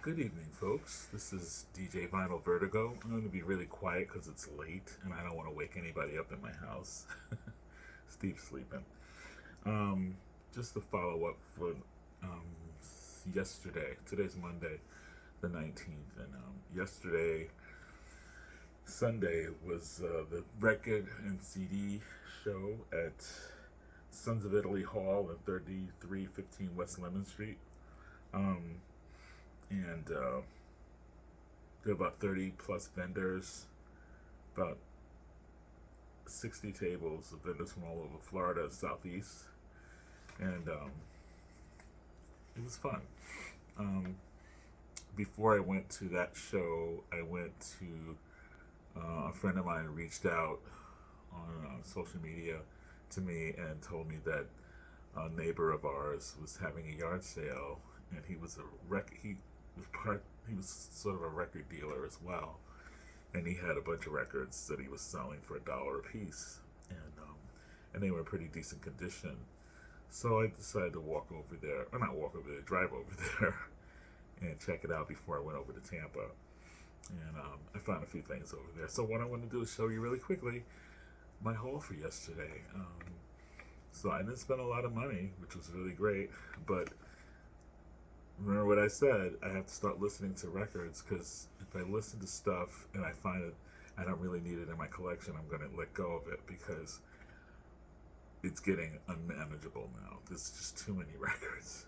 Good evening, folks. This is DJ Vinyl Vertigo. I'm going to be really quiet because it's late and I don't want to wake anybody up in my house. Steve's sleeping. Um, just to follow up for um, yesterday. Today's Monday, the 19th, and yesterday, Sunday, was the record and CD show at Sons of Italy Hall at 3315 West Lemon Street. Um, and there are about 30 plus vendors, about 60 tables of vendors from all over Florida and Southeast. And it was fun. Um, Before I went to that show, I went to a friend of mine reached out on social media to me and told me that a neighbor of ours was having a yard sale, and he was he was sort of a record dealer as well, and he had a bunch of records that he was selling for $1 a piece, and they were in pretty decent condition. So I decided to walk over there, or not walk over there, drive over there, and check it out before I went over to Tampa. And I found a few things over there. So what I want to do is show you really quickly my haul for yesterday. So I didn't spend a lot of money, which was really great, but remember what I said, I have to start listening to records, because if I listen to stuff and I find it, I don't really need it in my collection, I'm going to let go of it, because it's getting unmanageable now. There's just too many records.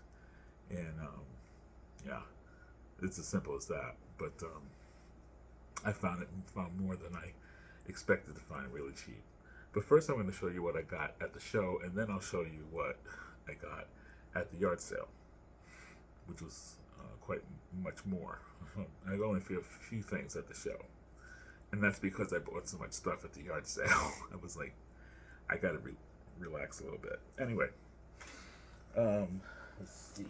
And yeah, it's as simple as that. But I found more than I expected to find really cheap. But first I'm going to show you what I got at the show, and then I'll show you what I got at the yard sale, which was quite much more. I only found a few things at the show, and that's because I bought so much stuff at the yard sale. I was like, I gotta relax a little bit. Anyway, let's see.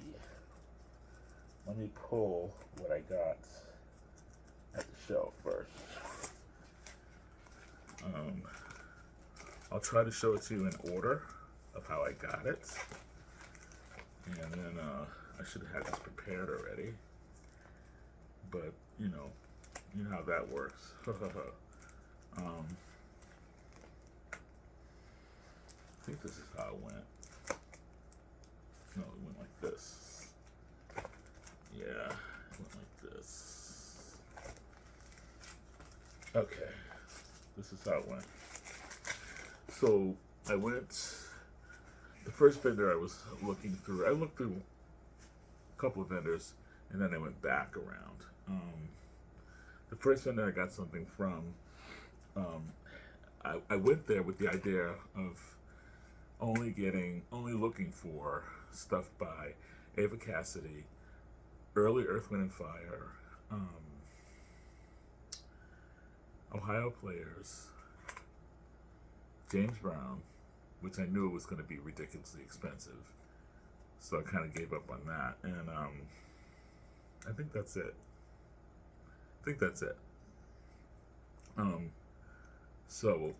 Let me pull what I got at the show first. I'll try to show it to you in order of how I got it, and then I should have had this prepared already, but you know how that works. I think this is how it went. No, it went like this. Yeah, it went like this. Okay, this is how it went. So I went, the first vendor I was looking through, I looked through a couple of vendors, and then I went back around. The first vendor I got something from, I went there with the idea of only looking for stuff by Ava Cassidy, early Earth, Wind and Fire, Ohio Players, James Brown, which I knew was going to be ridiculously expensive, so I kind of gave up on that. And I think that's it. So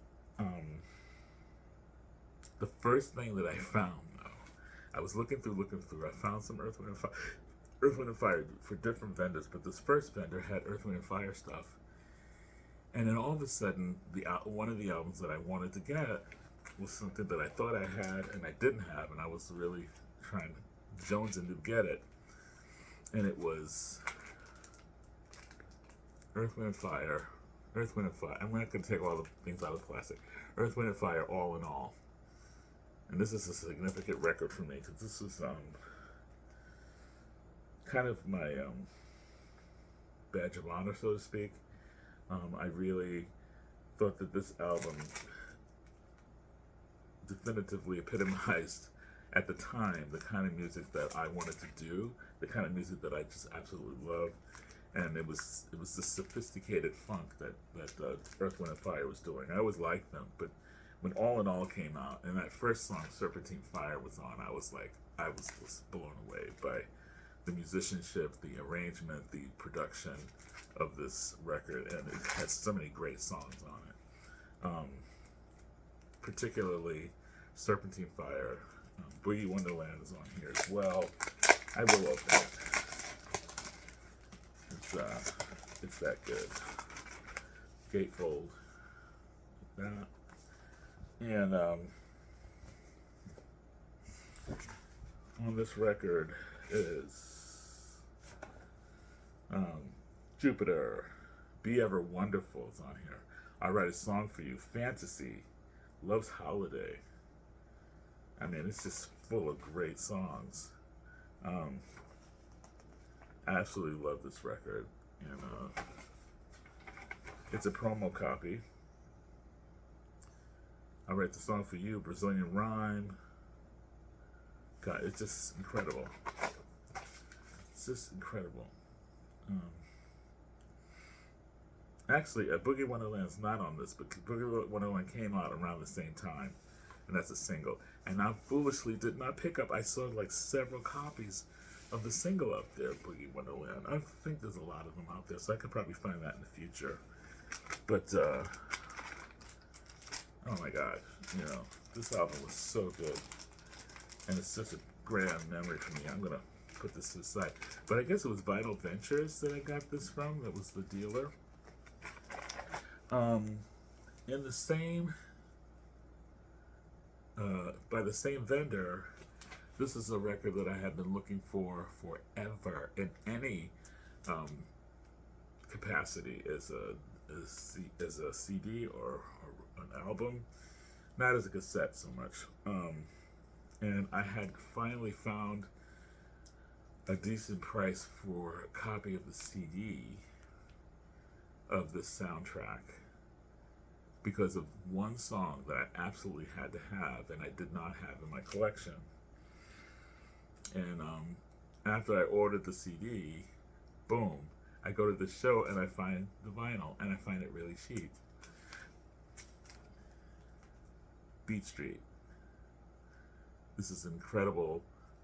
the first thing that I found, though, I was looking through. I found some Earth, Wind and Fire for different vendors, but this first vendor had Earth, Wind and Fire stuff. And then all of a sudden, one of the albums that I wanted to get was something that I thought I had and I didn't have, and I was really trying to jonesing to get it. And it was Earth, Wind and Fire. Earth, Wind and Fire. I'm not going to take all the things out of the plastic. Earth, Wind and Fire, All in All. And this is a significant record for me, because this is kind of my badge of honor, so to speak. I really thought that this album definitively epitomized, at the time, the kind of music that I wanted to do, the kind of music that I just absolutely love, and it was the sophisticated funk that Earth, Wind and Fire was doing. I always liked them, but when All in All came out, and that first song, Serpentine Fire, was on, I was just blown away by the musicianship, the arrangement, the production of this record, and it has so many great songs on it. Particularly Serpentine Fire. Boogie Wonderland is on here as well. I will open it. that good. Gatefold, like that. And on this record is Jupiter, Be Ever Wonderful is on here. I Write a Song for You, Fantasy, Love's Holiday. I mean, it's just full of great songs. I absolutely love this record. And it's a promo copy. I Write the Song for You, Brazilian Rhyme. God, it's just incredible. It's just incredible. Actually, Boogie Wonderland is not on this, but Boogie Wonderland came out around the same time, and that's a single. And I foolishly did not pick up. I saw like several copies of the single up there, Boogie Wonderland. I think there's a lot of them out there, so I could probably find that in the future. But oh my God, you know, this album was so good, and it's such a grand memory for me. I'm gonna put this to the side. But I guess it was Vital Ventures that I got this from. That was the dealer. In the same, by the same vendor, this is a record that I have been looking for forever in any capacity, as a CD or an album, not as a cassette so much. And I had finally found a decent price for a copy of the CD of this soundtrack because of one song that I absolutely had to have and I did not have in my collection. And after I ordered the CD, boom, I go to the show and I find the vinyl, and I find it really cheap. Beat Street. This is an incredible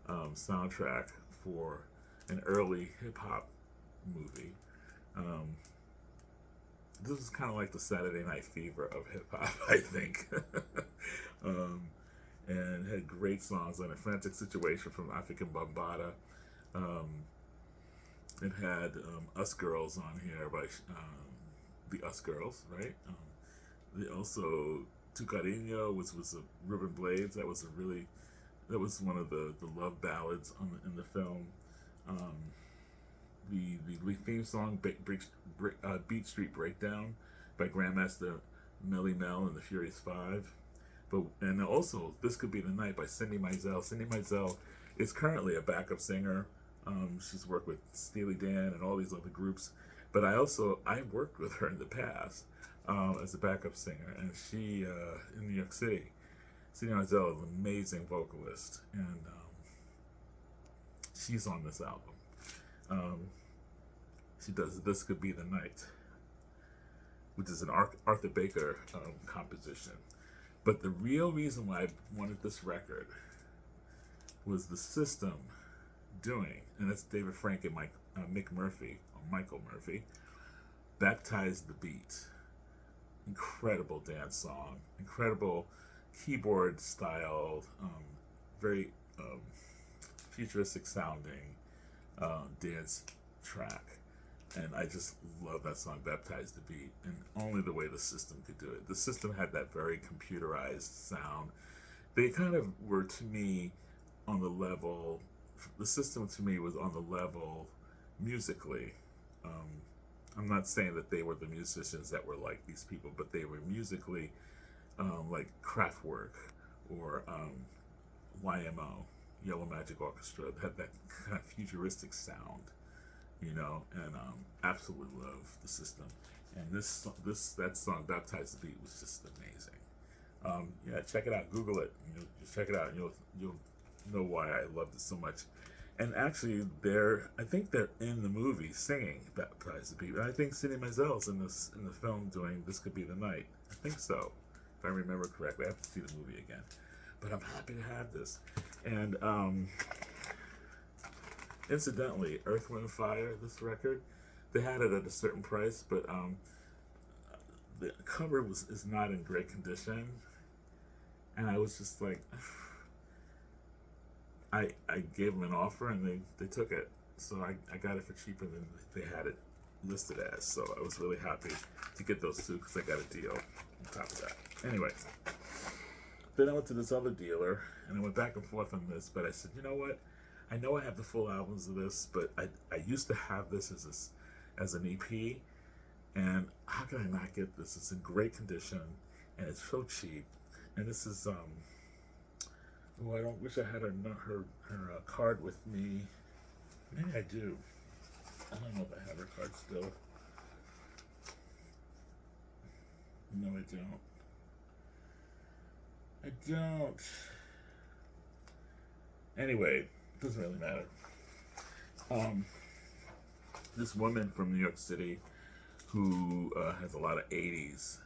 soundtrack for an early hip-hop movie. This is kind of like the Saturday Night Fever of hip-hop, I think. And had great songs on it. Frantic Situation from African Bambaataa. It had Us Girls on here by the Us Girls, right? Also Tu Carinho, which was a Ruben Blades. That was one of the love ballads in the film. The theme song, Beat Street Breakdown by Grandmaster Melly Mel and the Furious Five. And also, This Could Be the Night by Cindy Mizell. Cindy Mizell is currently a backup singer. She's worked with Steely Dan and all these other groups. But I worked with her in the past as a backup singer. And she, in New York City, Cindy Mizell is an amazing vocalist. And she's on this album. She does This Could Be the Night, which is an Arthur Baker composition. But the real reason why I wanted this record was the System doing, and that's David Frank and Michael Murphy, Baptize the Beat. Incredible dance song, incredible keyboard style, very futuristic sounding dance track. And I just love that song, Baptize the Beat, and only the way the System could do it. The System had that very computerized sound. They kind of were, to me, on the level, the System to me was on the level musically. I'm not saying that they were the musicians that were like these people, but they were musically like Kraftwerk or YMO, Yellow Magic Orchestra. They had that kind of futuristic sound. You know, and absolutely love the System, and that song "Baptize the Beat" was just amazing. Yeah, check it out. Google it. Just check it out, and you'll know why I loved it so much. And actually, I think they're in the movie singing "Baptize the Beat." And I think Cindy Mizell's in the film doing "This Could Be the Night." I think so, if I remember correctly. I have to see the movie again, but I'm happy to have this. And incidentally, Earth, Wind & Fire, this record, they had it at a certain price, but the cover is not in great condition. And I was just like, I gave them an offer and they took it. So I got it for cheaper than they had it listed as. So I was really happy to get those two because I got a deal on top of that. Anyway, then I went to this other dealer and I went back and forth on this, but I said, you know what? I know I have the full albums of this, but I used to have this as an EP, and how can I not get this? It's in great condition and it's so cheap. And this is oh, I don't wish I had her card with me. Maybe I do. I don't know if I have her card still. No, I don't. I don't. Anyway, doesn't really matter. This woman from New York City who has a lot of 80s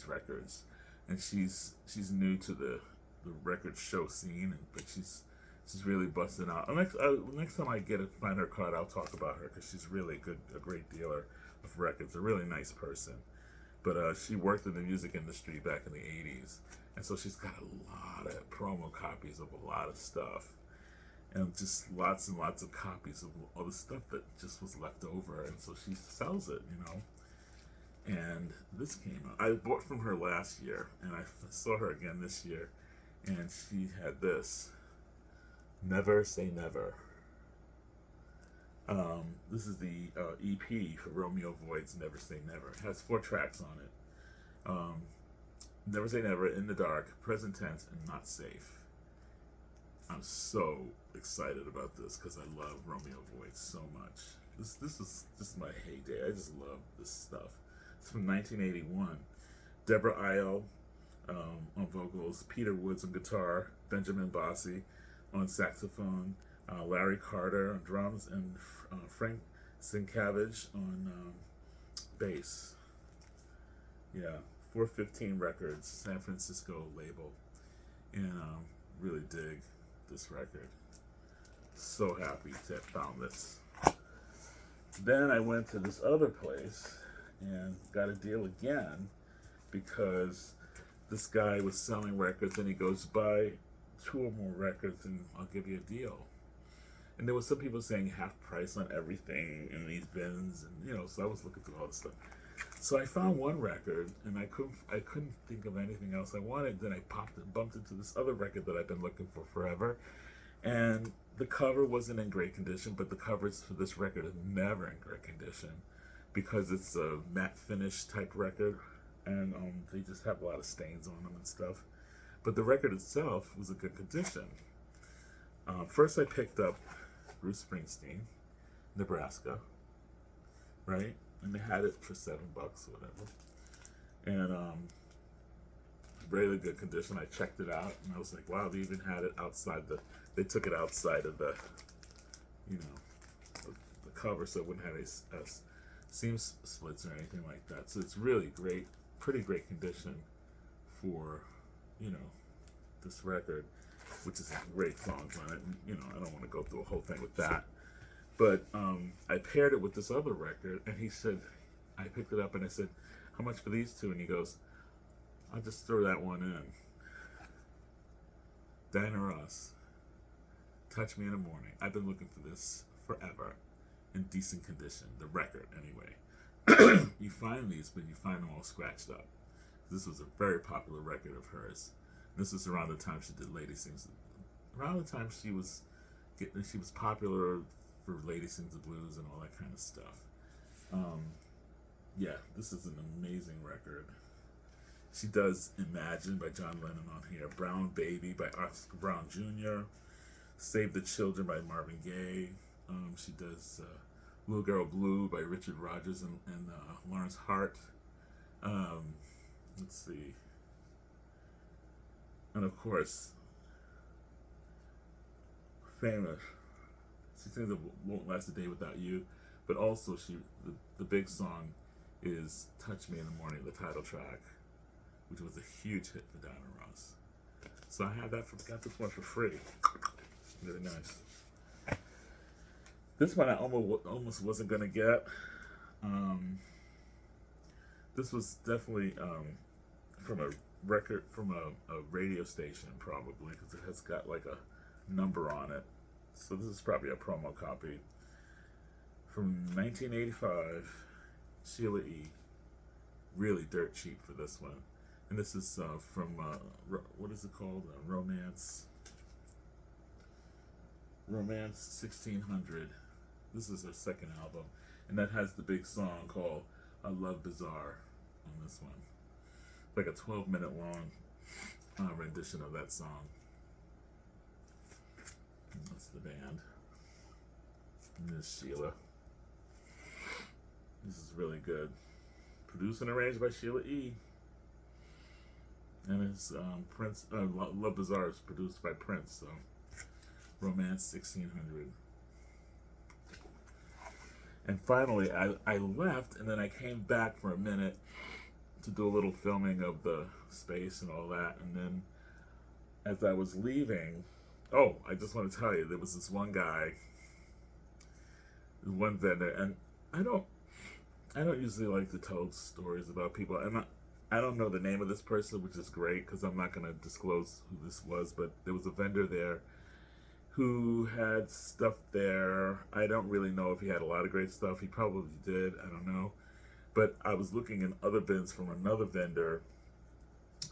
records, and she's new to the record show scene, but she's really busting out. Next time I find her card, I'll talk about her because she's really a great dealer of records, a really nice person. But she worked in the music industry back in the 80s, and so she's got a lot of promo copies of a lot of stuff, and just lots and lots of copies of all the stuff that just was left over, and so she sells it, you know. And this came out. I bought from her last year, and I saw her again this year, and she had this, Never Say Never. This is the EP for Romeo Void's Never Say Never. It has 4 tracks on it. Never Say Never, In the Dark, Present Tense, and Not Safe. I'm so excited about this because I love Romeo Void so much. This is just my heyday. I just love this stuff. It's from 1981. Deborah Isle on vocals, Peter Woods on guitar, Benjamin Bossi on saxophone, Larry Carter on drums, and Frank Sienkiewicz on bass. Yeah, 415 Records, San Francisco label, and really dig this record. So happy to have found this. Then I went to this other place and got a deal again because this guy was selling records, and he goes, buy 2 or more records and I'll give you a deal. And there was some people saying half price on everything in these bins, and you know, so I was looking through all this stuff. So I found one record, and I couldn't think of anything else I wanted. Then I bumped into this other record that I've been looking for forever, and the cover wasn't in great condition, but the covers for this record are never in great condition because it's a matte finish type record, and they just have a lot of stains on them and stuff. But the record itself was in good condition. First I picked up Bruce Springsteen, Nebraska, right? And they had it for $7 or whatever. And really good condition. I checked it out, and I was like, wow, they even had it outside they took it outside of the, you know, the cover, so it wouldn't have a seam splits or anything like that. So it's really great, pretty great condition for, you know, this record, which is great songs on it. And, you know, I don't want to go through a whole thing with that. But I paired it with this other record, and he said, I picked it up and I said, how much for these 2? And he goes, I'll just throw that one in. Diana Ross, Touch Me in the Morning. I've been looking for this forever in decent condition, the record anyway. You find these, but you find them all scratched up. This was a very popular record of hers. This was around the time she did Lady Sings. Around the time she was popular for Lady Sings the Blues and all that kind of stuff. Yeah, this is an amazing record. She does Imagine by John Lennon on here, Brown Baby by Oscar Brown Jr., Save the Children by Marvin Gaye. She does Little Girl Blue by Richard Rodgers and Lawrence Hart. Let's see. And of course, famous. She sings It Won't Last a Day Without You, but also the big song is Touch Me in the Morning, the title track, which was a huge hit for Diana Ross. So I got this one for free. Really nice. This one I almost wasn't gonna get. This was definitely from a radio station, probably, because it has got like a number on it. So this is probably a promo copy from 1985, Sheila E. Really dirt cheap for this one. And this is from, what is it called? Romance 1600. This is her second album. And that has the big song called I Love Bizarre on this one. Like a 12-minute long rendition of that song. And that's the band. And there's Sheila. This is really good. Produced and arranged by Sheila E. And it's Prince. Love Bizarre is produced by Prince. So Romance 1600. And finally, I left, and then I came back for a minute to do a little filming of the space and all that. And then, as I was leaving, I just want to tell you, there was this one guy, one vendor, and I don't usually like to tell stories about people, and I don't know the name of this person, which is great because I'm not going to disclose who this was, but there was a vendor there who had stuff there. I don't really know if he had a lot of great stuff. He probably did. I don't know. But I was looking in other bins from another vendor,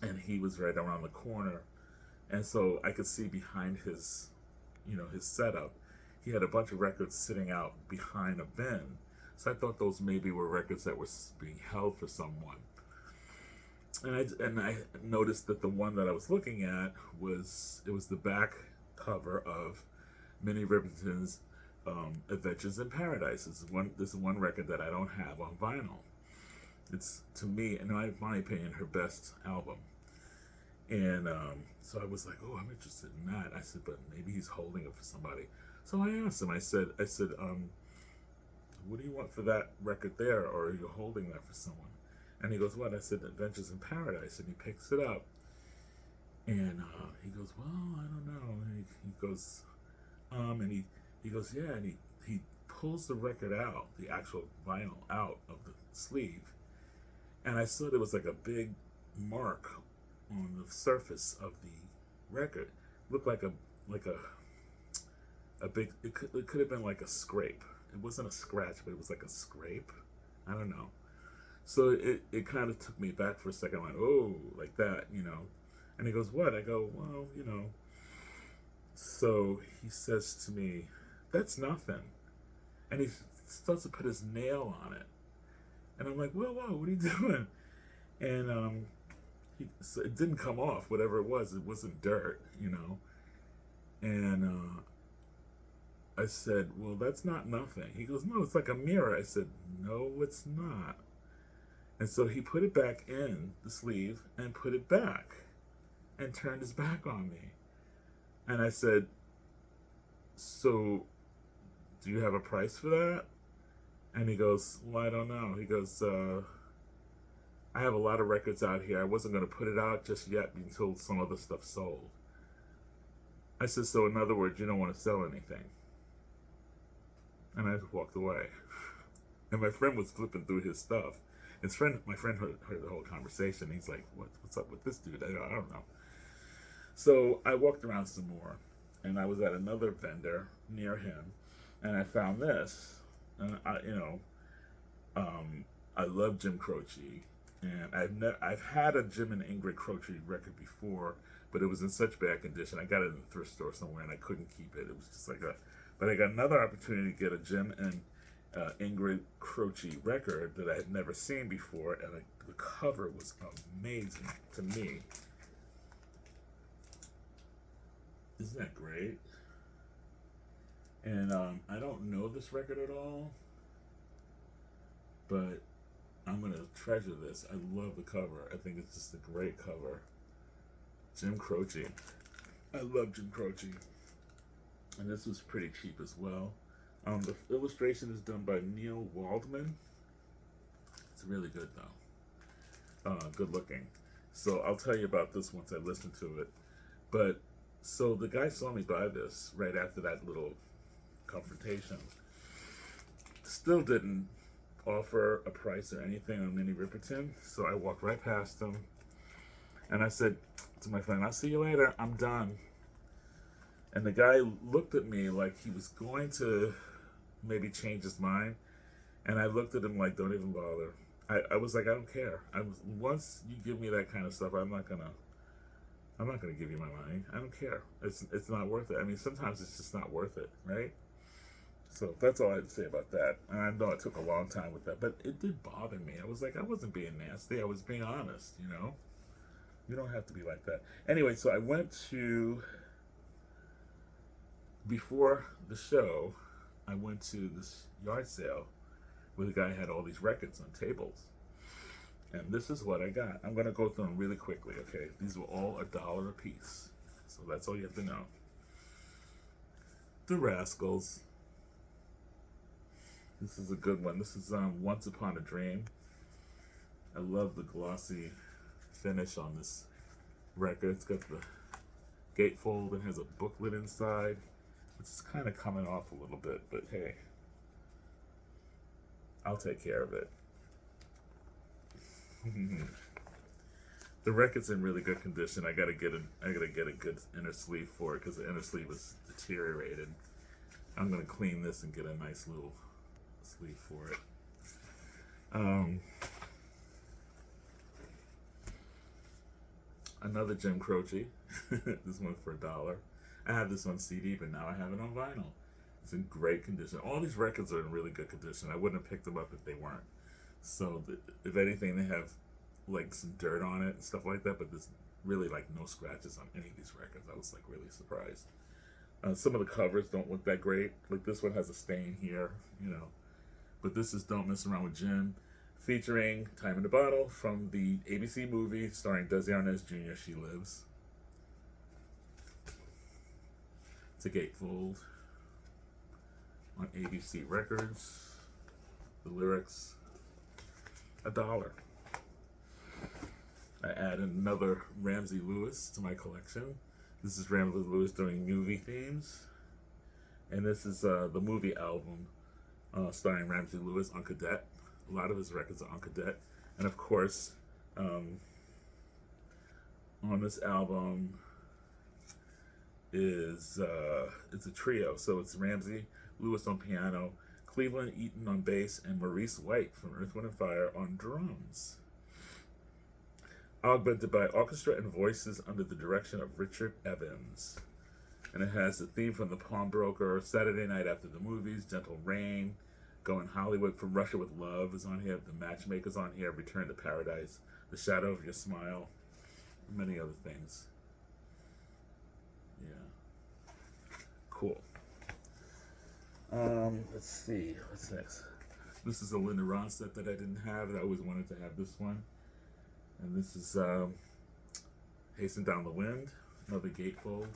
and he was right around the corner. And so I could see behind his setup, he had a bunch of records sitting out behind a bin. So I thought those maybe were records that were being held for someone. And I noticed that the one that I was looking at was the back cover of Minnie Riperton's Adventures in Paradise. This is one record that I don't have on vinyl. It's, to me, in my opinion, her best album. And so I was like, I'm interested in that. I said, but maybe he's holding it for somebody. So I asked him, I said, what do you want for that record there, or are you holding that for someone? And he goes, what? I said, Adventures in Paradise. And he picks it up. And he goes, well, I don't know. And he goes, and he goes, yeah. And he pulls the record out, the actual vinyl out of the sleeve. And I saw there was like a big mark on the surface of the record. It looked like a big, it could have been like a scrape. It wasn't a scratch, but it was like a scrape. I don't know. So it kind of took me back for a second. I went, oh, like that, And he goes, what? I go, well, So he says to me, that's nothing. And he starts to put his nail on it. And I'm like, whoa, what are you doing? And so it didn't come off, whatever it wasn't dirt, And I said, well, that's not nothing. He goes, no, it's like a mirror. I said, no, it's not. And so he put it back in the sleeve and put it back and turned his back on me. And I said, so do you have a price for that? And he goes, well, I don't know. He goes, I have a lot of records out here. I wasn't going to put it out just yet until some other stuff sold. I said, so in other words, you don't want to sell anything. And I just walked away. And my friend was flipping through his stuff. My friend heard the whole conversation. He's like, what's up with this dude? I don't know. So I walked around some more, and I was at another vendor near him, and I found this. And I love Jim Croce, and I've had a Jim and Ingrid Croce record before, but it was in such bad condition. I got it in the thrift store somewhere, and I couldn't keep it. It was just like but I got another opportunity to get a Jim and Ingrid Croce record that I had never seen before, and the cover was amazing to me. Isn't that great? And I don't know this record at all, but I'm going to treasure this. I love the cover. I think it's just a great cover. Jim Croce. I love Jim Croce. And this was pretty cheap as well. The illustration is done by Neil Waldman. It's really good though. Good looking. So I'll tell you about this once I listen to it. But so the guy saw me buy this right after that little confrontation. Still didn't offer a price or anything on Minnie Riperton. So I walked right past him and I said to my friend, I'll see you later. I'm done. And the guy looked at me like he was going to maybe change his mind. And I looked at him like, don't even bother. I was like, I don't care. Once you give me that kind of stuff, I'm not gonna give you my money. I don't care. It's not worth it. I mean, sometimes it's just not worth it, right? So that's all I had to say about that. And I know it took a long time with that, but it did bother me. I was like, I wasn't being nasty. I was being honest, you know? You don't have to be like that. Anyway, so I went to, before the show, I went to this yard sale where the guy had all these records on tables. And this is what I got. I'm going to go through them really quickly, okay? These were all $1 a piece. So that's all you have to know. The Rascals. This is a good one. This is Once Upon a Dream. I love the glossy finish on this record. It's got the gatefold and has a booklet inside. It's kind of coming off a little bit, but hey, I'll take care of it. The record's in really good condition. I gotta get a good inner sleeve for it because the inner sleeve is deteriorated. I'm gonna clean this and get a nice little sleeve for it. Another Jim Croce. This one for $1. I have this on CD, but now I have it on vinyl. It's in great condition. All these records are in really good condition. I wouldn't have picked them up if they weren't. So, if anything, they have like some dirt on it and stuff like that, but there's really like no scratches on any of these records. I was like really surprised. Some of the covers don't look that great. Like this one has a stain here, you know. But this is Don't Mess Around with Jim, featuring Time in the Bottle from the ABC movie starring Desi Arnaz Jr., She Lives. It's a gatefold on ABC Records. The lyrics, $1. I add another Ramsey Lewis to my collection. This is Ramsey Lewis doing movie themes. And this is the movie album starring Ramsey Lewis on Cadet. A lot of his records are on Cadet. And of course, on this album is it's a trio. So it's Ramsey Lewis on piano, Cleveland Eaton on bass, and Maurice White from Earth, Wind & Fire on drums. Augmented by orchestra and voices under the direction of Richard Evans. And it has the theme from The Pawnbroker, Saturday Night After the Movies, Gentle Rain, Going Hollywood, From Russia with Love is on here, The Matchmaker's on here, Return to Paradise, The Shadow of Your Smile, and many other things. Yeah. Cool. Let's see, what's next? This is a Linda Ronstadt that I didn't have. I always wanted to have this one. And this is Hasten Down the Wind, another gatefold.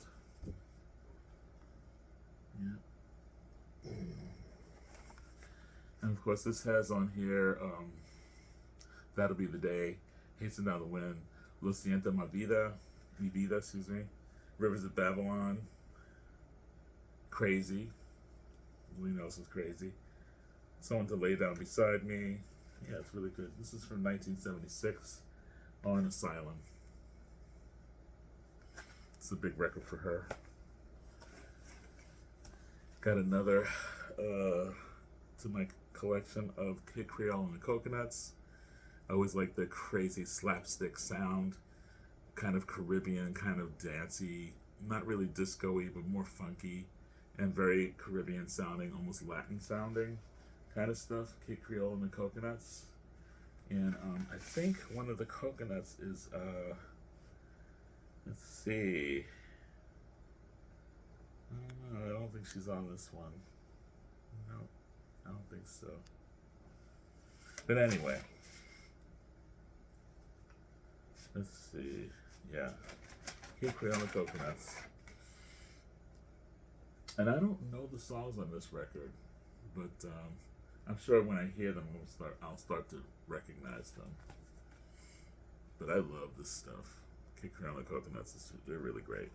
Yeah. And of course this has on here, That'll Be the Day, Hasten Down the Wind, Lo Siento Mi Vida, excuse me, Rivers of Babylon, Crazy, we know this is Crazy, Someone to Lay Down Beside Me. Yeah, it's really good. This is from 1976 on Asylum. It's a big record for her. Got another to my collection of Kid Creole and the Coconuts. I always like the crazy slapstick sound, kind of Caribbean, kind of dancey, not really disco-y, but more funky and very Caribbean sounding, almost Latin sounding kind of stuff. Kid Creole and the Coconuts. And I think one of the Coconuts is, let's see. I don't think she's on this one. No, I don't think so. But anyway. Let's see. Yeah. Kid Creole and the Coconuts. And I don't know the songs on this record, but I'm sure when I hear them, I'll start to recognize them. But I love this stuff. Kid Creole and the Coconuts, they're really great.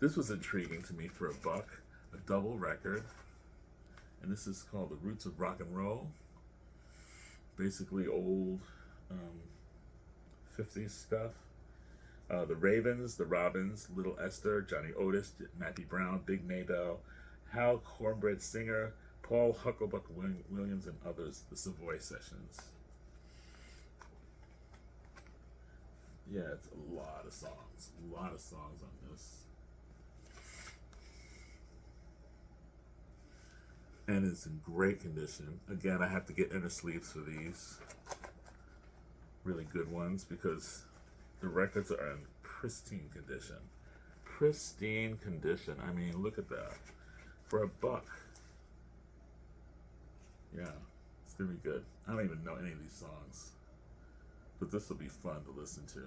This was intriguing to me for $1, a double record. And this is called The Roots of Rock and Roll. Basically old 50s stuff. The Ravens, The Robins, Little Esther, Johnny Otis, Matthew Brown, Big Maybell, Hal Cornbread Singer, Paul Hucklebuck Williams, and others. The Savoy Sessions. Yeah, it's a lot of songs. A lot of songs on this. And it's in great condition. Again, I have to get inner sleeves for these. Really good ones because the records are in pristine condition. Pristine condition. I mean, look at that. For $1. Yeah, it's gonna be good. I don't even know any of these songs, but this will be fun to listen to.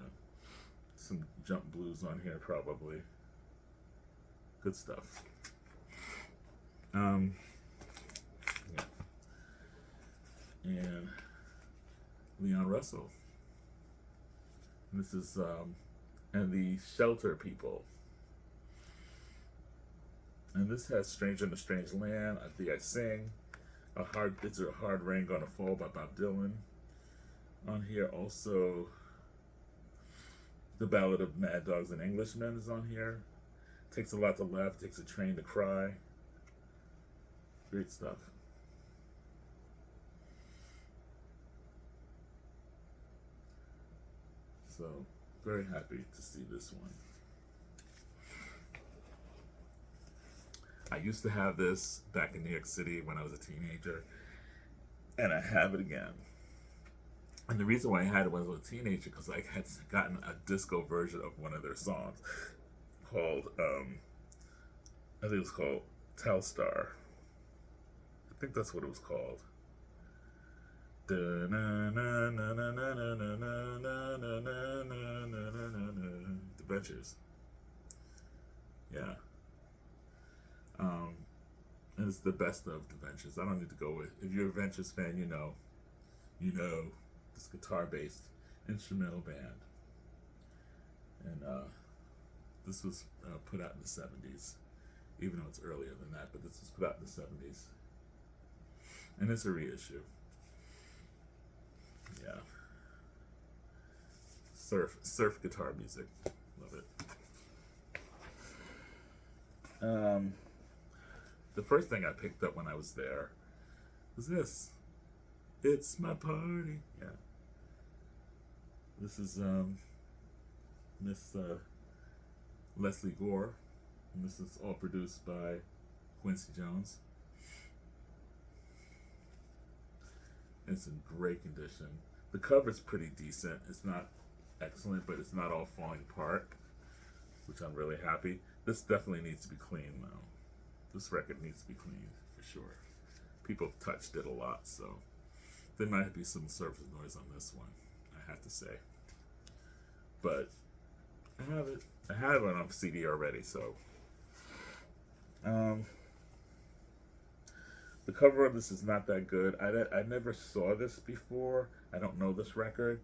Some jump blues on here, probably. Good stuff. Yeah. And Leon Russell. And this is and the Shelter People. And this has Stranger in a Strange Land, I Think I Sing, It's a Hard Rain Gonna Fall by Bob Dylan. On here also, The Ballad of Mad Dogs and Englishmen is on here. Takes a Lot to Laugh, Takes a Train to Cry. Great stuff. So, very happy to see this one. I used to have this back in New York City when I was a teenager, and I have it again. And the reason why I had it when I was a teenager, because I had gotten a disco version of one of their songs called, I think it was called Telstar. I think that's what it was called. The Ventures. Yeah. And it's the best of the Ventures. I don't need to go with. If you're a Ventures fan, you know this guitar-based instrumental band. And this was put out in the 70s, even though it's earlier than that. But this was put out in the 70s, and it's a reissue. Yeah. Surf guitar music. Love it. The first thing I picked up when I was there was this. It's My Party. Yeah. This is Miss Leslie Gore. And this is all produced by Quincy Jones. It's in great condition. The cover's pretty decent. It's not excellent, but it's not all falling apart, which I'm really happy. This definitely needs to be cleaned, though. This record needs to be cleaned, for sure. People have touched it a lot, so there might be some surface noise on this one, I have to say. But I have it. I have it on CD already, so. The cover of this is not that good. I never saw this before. I don't know this record.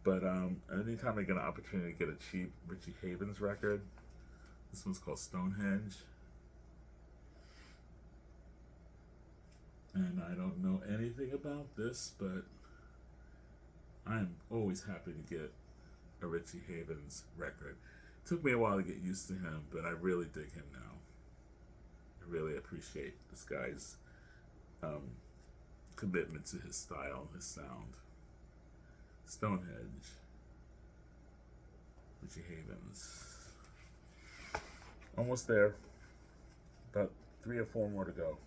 But anytime I get an opportunity to get a cheap Richie Havens record, this one's called Stonehenge. And I don't know anything about this, but I'm always happy to get a Richie Havens record. It took me a while to get used to him, but I really dig him now. I really appreciate this guy's commitment to his style, his sound. Stonehenge. Richie Havens. Almost there. About 3 or 4 more to go.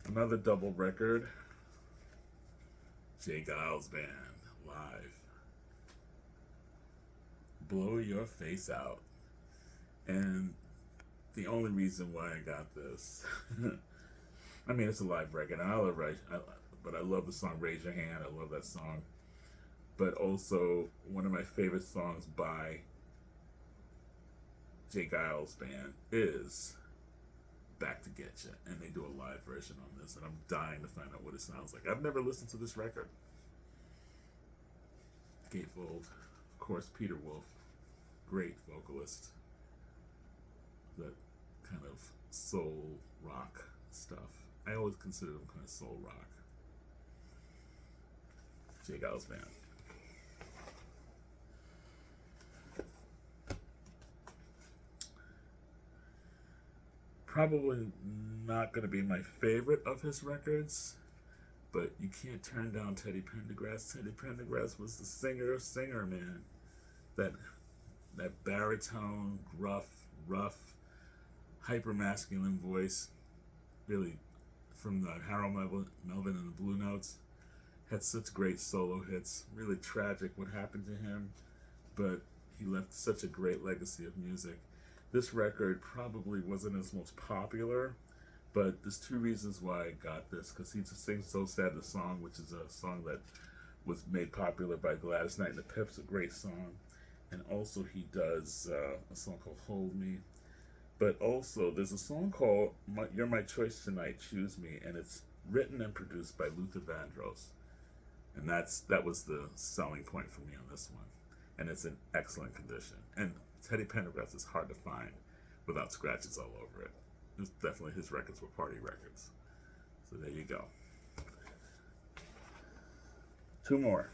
Another double record. J. Geils Band, live. Blow Your Face Out. And the only reason why I got this, I mean, it's a live record, and but I love the song Raise Your Hand. I love that song. But also, one of my favorite songs by J. Geils Band is Back to Get Ya, and they do a live version on this, and I'm dying to find out what it sounds like. I've never listened to this record. Gatefold, of course, Peter Wolf, great vocalist. That kind of soul rock stuff. I always consider them kind of soul rock. J. Geils Band. Probably not going to be my favorite of his records, but you can't turn down Teddy Pendergrass. Teddy Pendergrass was the singer, man. That that baritone, rough, hyper masculine voice, really, from the Harold Melvin and the Blue Notes, had such great solo hits. Really tragic what happened to him, but he left such a great legacy of music. This record probably wasn't his most popular, but there's two reasons why I got this, because he just sings So Sad the Song, which is a song that was made popular by Gladys Knight and the Pips, a great song. And also he does a song called Hold Me. But also there's a song called You're My Choice Tonight, Choose Me, and it's written and produced by Luther Vandross. And that was the selling point for me on this one. And it's in excellent condition. And Teddy Pendergrass is hard to find without scratches all over it. It's definitely, his records were party records. So there you go. Two more.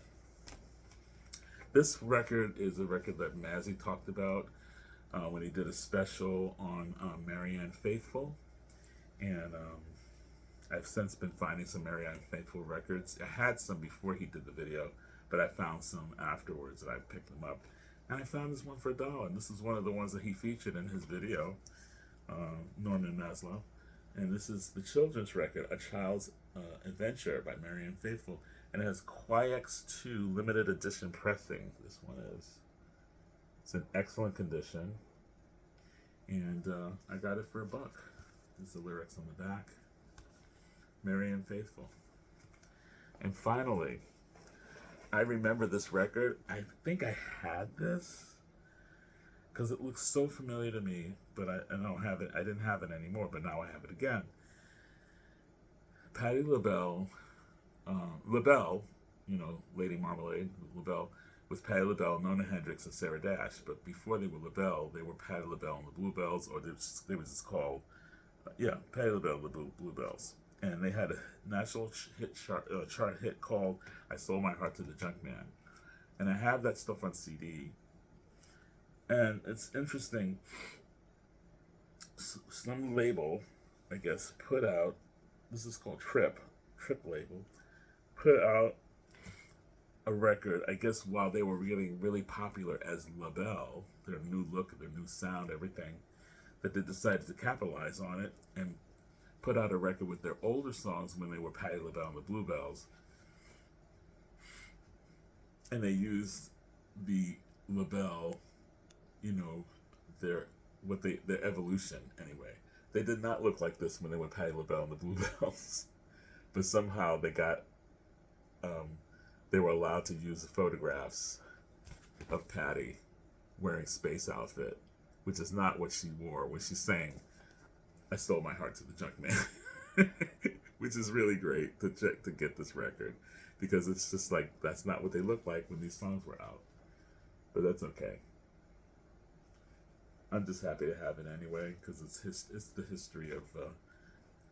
This record is a record that Mazzy talked about when he did a special on Marianne Faithfull. And I've since been finding some Marianne Faithfull records. I had some before he did the video, but I found some afterwards and I picked them up. And I found this one for $1. And this is one of the ones that he featured in his video, Norman Maslow. And this is the children's record, A Child's Adventure by Marianne Faithfull. And it has Quiex 2 limited edition pressing. This one is. It's in excellent condition. And I got it for $1. There's the lyrics on the back. Marianne Faithfull. And finally, I remember this record. I think I had this because it looks so familiar to me, but I don't have it. I didn't have it anymore, but now I have it again. Patti LaBelle, you know, Lady Marmalade, LaBelle, with Patti LaBelle, Nona Hendrix, and Sarah Dash. But before they were LaBelle, they were Patti LaBelle and the Bluebells, or they were just called, Patti LaBelle and the Bluebells. And they had a national chart hit called I Sold My Heart to the Junk Man. And I have that stuff on CD. And it's interesting. Some label, I guess, put out, this is called Trip label, put out a record, I guess, while they were getting really popular as LaBelle, their new look, their new sound, everything, that they decided to capitalize on it and put out a record with their older songs when they were Patti LaBelle and the Bluebells. And they used the LaBelle, you know, their evolution anyway. They did not look like this when they were Patti LaBelle and the Bluebells. But somehow they got, they were allowed to use photographs of Patti wearing space outfit, which is not what she wore when she's saying, I sold my heart to the junk man. Which is really great to get this record, because it's just like, that's not what they looked like when these songs were out. But that's okay. I'm just happy to have it anyway, because it's the history of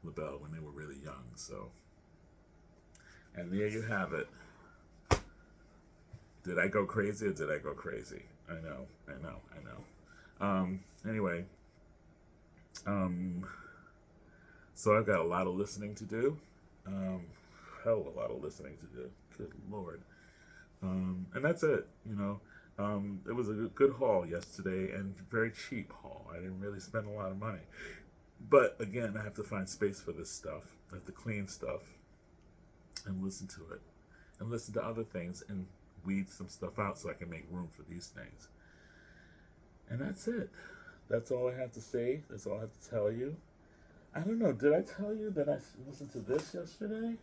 LaBelle when they were really young. So, and there you have it. Did I go crazy or did I go crazy? I know. Anyway, so I've got a lot of listening to do. Hell of a lot of listening to do. Good Lord. And that's it, you know. It was a good haul yesterday, and very cheap haul. I didn't really spend a lot of money. But again, I have to find space for this stuff. I have to clean stuff and listen to it. And listen to other things and weed some stuff out so I can make room for these things. And that's it. That's all I have to say. That's all I have to tell you. I don't know, did I tell you that I listened to this yesterday?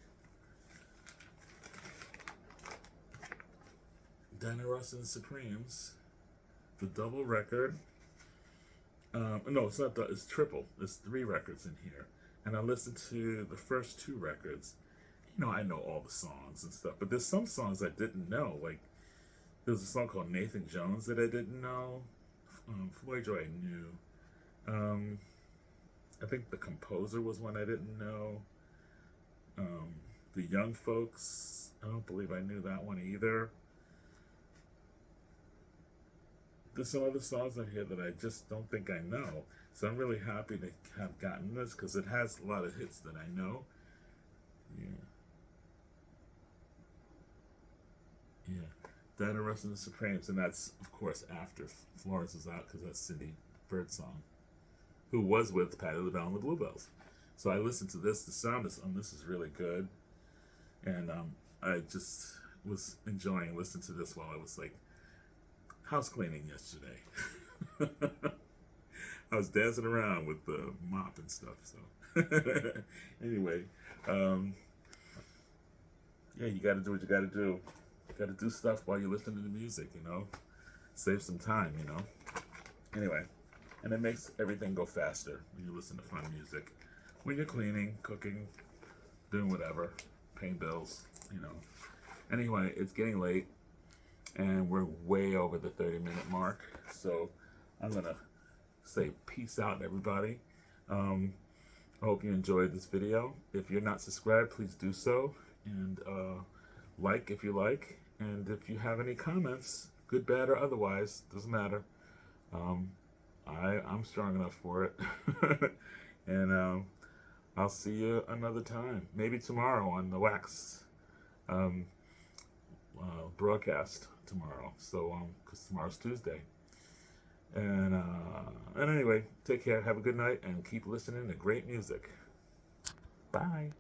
Diana Ross and the Supremes, the double record. No, it's not it's triple. There's 3 records in here. And I listened to the first 2 records. You know, I know all the songs and stuff, but there's some songs I didn't know. Like, there's a song called Nathan Jones that I didn't know. Floyd Joy I knew. I think The Composer was one I didn't know. The Young Folks, I don't believe I knew that one either. there's some other songs on here that I just don't think I know. So I'm really happy to have gotten this because it has a lot of hits that I know. Yeah, yeah. Diana Ross and the Supremes, and that's of course after Florence is out because that's Cindy Birdsong, who was with Patti LaBelle and the Bluebells. So I listened to this. The sound on this is really good, and I just was enjoying listening to this while I was like house cleaning yesterday. I was dancing around with the mop and stuff. So anyway, um, yeah, you got to do what you got to do. You got to do stuff while you're listening to the music. Save some time. Anyway, and it makes everything go faster when you listen to fun music. When you're cleaning, cooking, doing whatever, paying bills. Anyway, it's getting late, and we're way over the 30-minute mark. So I'm gonna say peace out, everybody. I hope you enjoyed this video. If you're not subscribed, please do so, and like if you like. And if you have any comments, good, bad, or otherwise, doesn't matter. I'm strong enough for it. And I'll see you another time. Maybe tomorrow on the Wax broadcast tomorrow. So, because tomorrow's Tuesday. And anyway, take care. Have a good night and keep listening to great music. Bye.